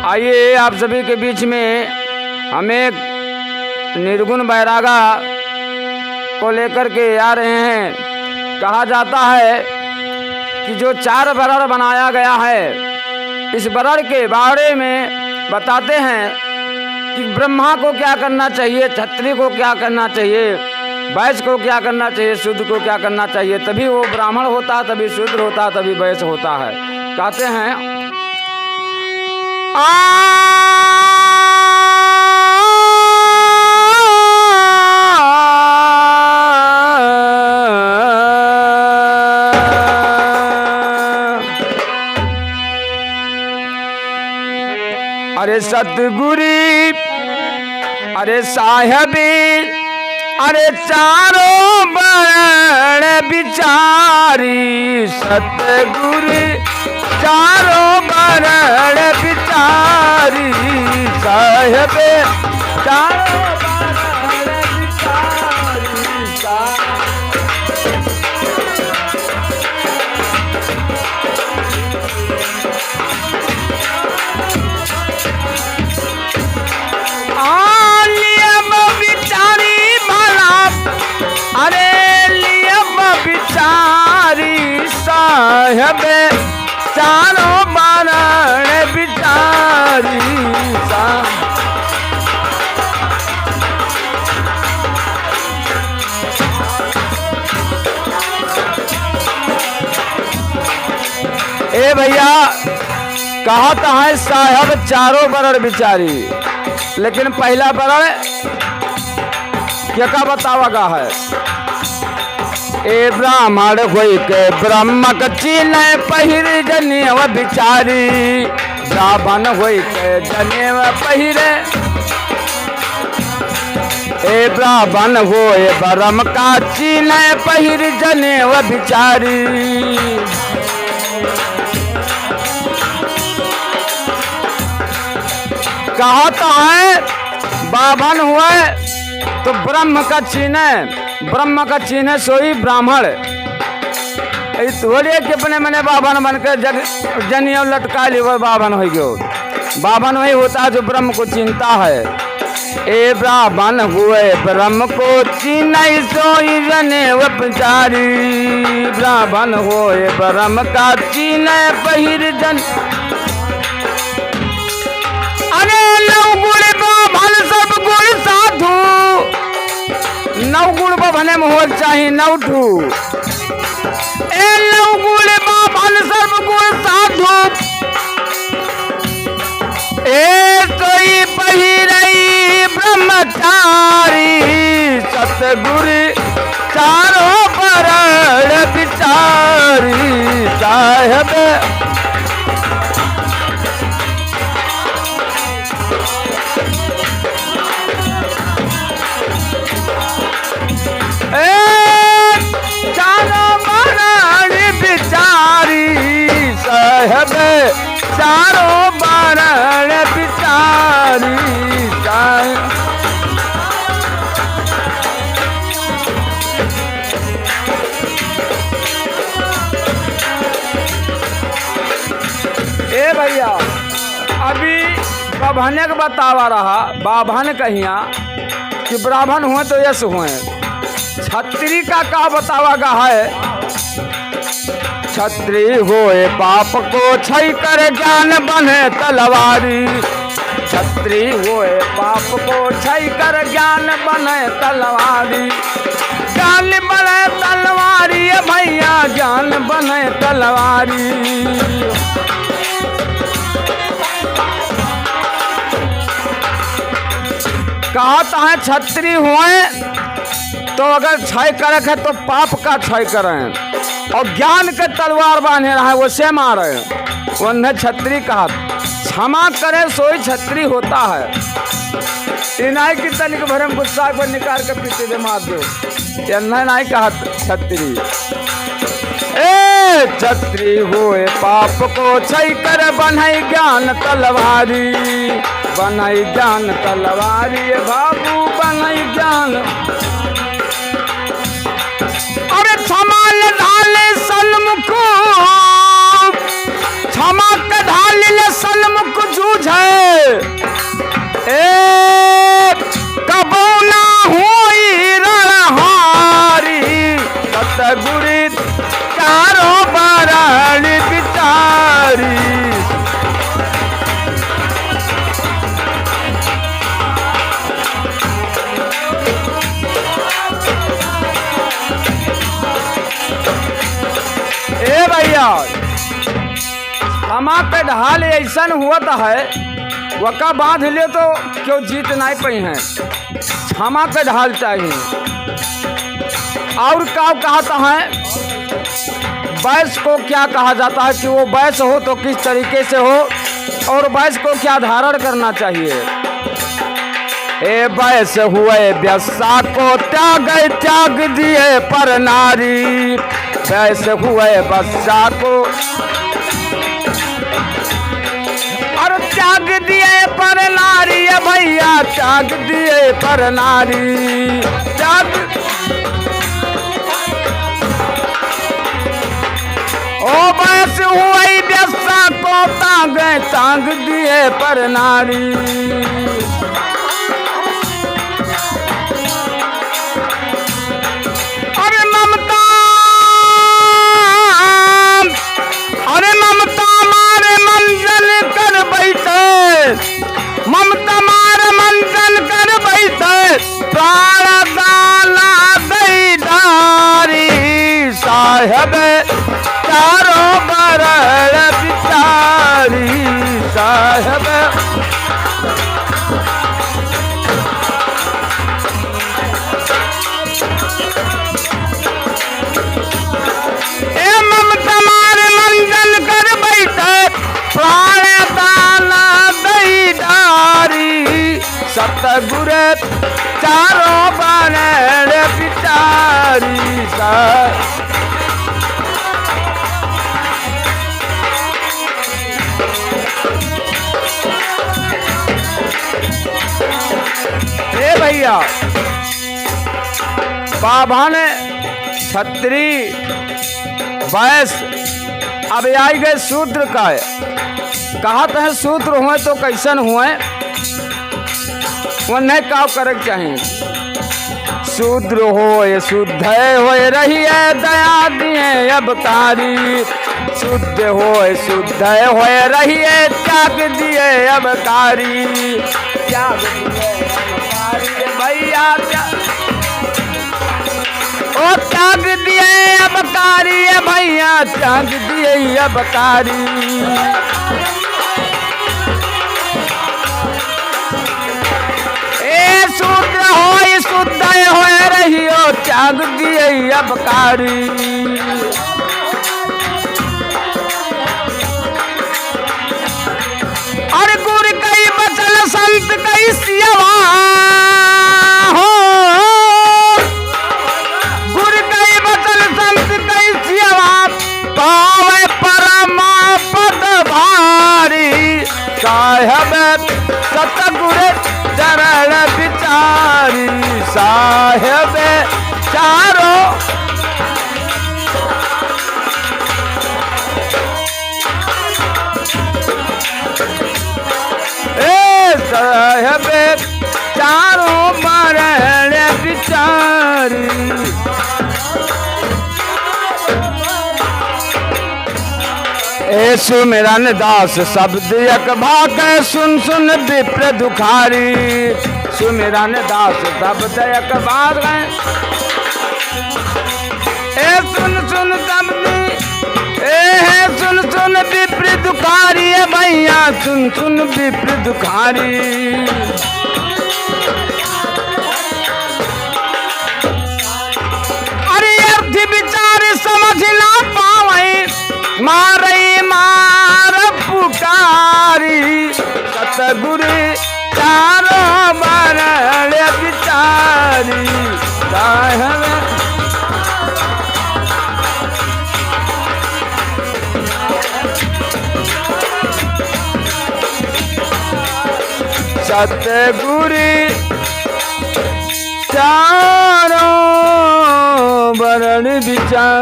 आइए आप सभी के बीच में हम एक निर्गुण बैरागा को लेकर के आ रहे हैं। कहा जाता है कि जो 4 बरड़ बनाया गया है, इस बरड़ के बारे में बताते हैं कि ब्रह्मा को क्या करना चाहिए, क्षत्रिय को क्या करना चाहिए, वैश्य को क्या करना चाहिए, शूद्र को क्या करना चाहिए, तभी वो ब्राह्मण होता है, तभी शूद्र होता है, तभी वैश्य होता है। कहते हैं अरे सतगुरी, अरे साहेबी, अरे चारों बड़ बिचारी, सतगुरी चारों बड़ बिचारी, साहेबे चारों बड़ बिचारी। साहेबे चारों बड़ बिचारी, ए भैया कहता है साहब चारों बरड़ बिचारी, लेकिन पहला बरड़ क्या बतावागा है। ए ब्राह्मण होई के ब्रह्मक चीने पहिर जनेव बिचारी, ब्राह्मण होई के जनेव पहिरे, ए ब्राह्मण होए ब्रह्म का चीने पहिर जनेव बिचारी। कहता है ब्राह्मण हुए तो ब्रह्म का चीने, ब्रह्म का चिन्ह सोई ब्राह्मण। थोड़े के अपने मने बाभन बनकर जनियो लटका ली वो बाभन हो गयो। बाभन वही होता है जो ब्रह्म को चिन्हता है। ए ब्राह्मण हुए ब्रह्म को चिन्ह सोई जनेव बिचारी, ब्राह्मण हुए ब्रह्म का चिन्ह पहिर जन। अरे नौ गुण ब्राह्मण सब गुण साधु, 9 गुण बने में हो चाहिए 9 ठू। ए 9 गुण बाभन सब गुण साधु, ए सोई पहिरई ब्रह्मचारी, सतगुरु चारों बरड़ बिचारी, साहेब साहेब चारों बरड़ बिचारी। ए भैया अभी बाभन के बतावा रहा, बाभन कहिया कि ब्राह्मण हुए तो यश हुए, क्षत्रिय का बतावा गा है। क्षत्रिय होए पाप को छई कर ज्ञान बने तलवारी, क्षत्रिय होए पाप को छई कर ज्ञान बने तलवारी, ज्ञान बने तलवारी भैया, ज्ञान बने तलवारी। कहता है क्षत्रिय हुए तो अगर क्षय करक है तो पाप का क्षय करें, और ज्ञान के तलवार बांधे रहा है वो से मारे, वह क्षत्रिय कहा। क्षमा करे सोई क्षत्रिय होता है। इनाई की तनिक भरम गुस्सा पर निकाल के पीछे दे मार दो, ये नहीं कहा क्षत्रिय। ए क्षत्रिय होए पाप को क्षय कर बनाई ज्ञान तलवारी, बनाई ज्ञान तलवारी बाबू बनाई ज्ञान। अरे क्षमा ढाले सलमुख, क्षमा के ढाले सलमुख जूझे, क्षमा पे ढाल ऐसा हुआ है वका बांध ले तो क्यों जीत नहीं पाई हैं। क्षमा के ढाल चाहिए। और क्या कहता है वैश्य को क्या कहा जाता है कि वो वैश्य हो तो किस तरीके से हो और वैश्य को क्या धारण करना चाहिए। ए वैश्य हुए व्यसा को त्याग दिए पर नारी। वैश्य हुए व्यसा को और त्याग दिए पर नारी भैया त्याग दिए पर नारी। त्याग ओ वैश्य हुए व्यसा को त्याग दिए पर नारी। ममता मार मंजन कर बैठे प्राण दाला दैदारी। साहेब चारों बरड़ बिचारी। साहेब ए ममता मार मंजन कर बैठे प्राण दाला सतगुर चारों बरड़ बिचारी। ए भैया बाभन छत्री वैश्य अब आई गए शूद्र का। कहते हैं शूद्र हुए तो कैसन हुए वो नहीं काम करे चाहिए। शूद्र हो शुद्ध हो रही है दया दिए अबकारी। शुद्ध हो शुद्ध हो रही है त्याग दिए अबकारी। त्याग दिए अबकारी भैया ओ त्याग दिए अबकारी भैया त्याग दिए अबकारी। शुद्ध हो रही हो त्याग दिए अबकारी। और गुर कई बचल संत कई सियवा हो। गुर कई बचल संत कई सियवा पावे परमा पद भारी। साहेब सतगुर चरण बिचारी। साहेब चारों साहेब चारों बरड़ बिचारी। ए सुमिरन दास शब्द एक भाग सुन सुन विप्र दुखारी। सुमिरन दास शब्द एक भाग ए सुन सुन शब्द ए सुन सुन विप्र दुखारी भैया सुन सुन विप्र दुखारी। अरे अर्थ विचार समझ ना पावे मारे मार पुकारी। सतगुरु चारों बरड़ बिचारी। साहेब सतगुरु चारों बरड़ बिचारी।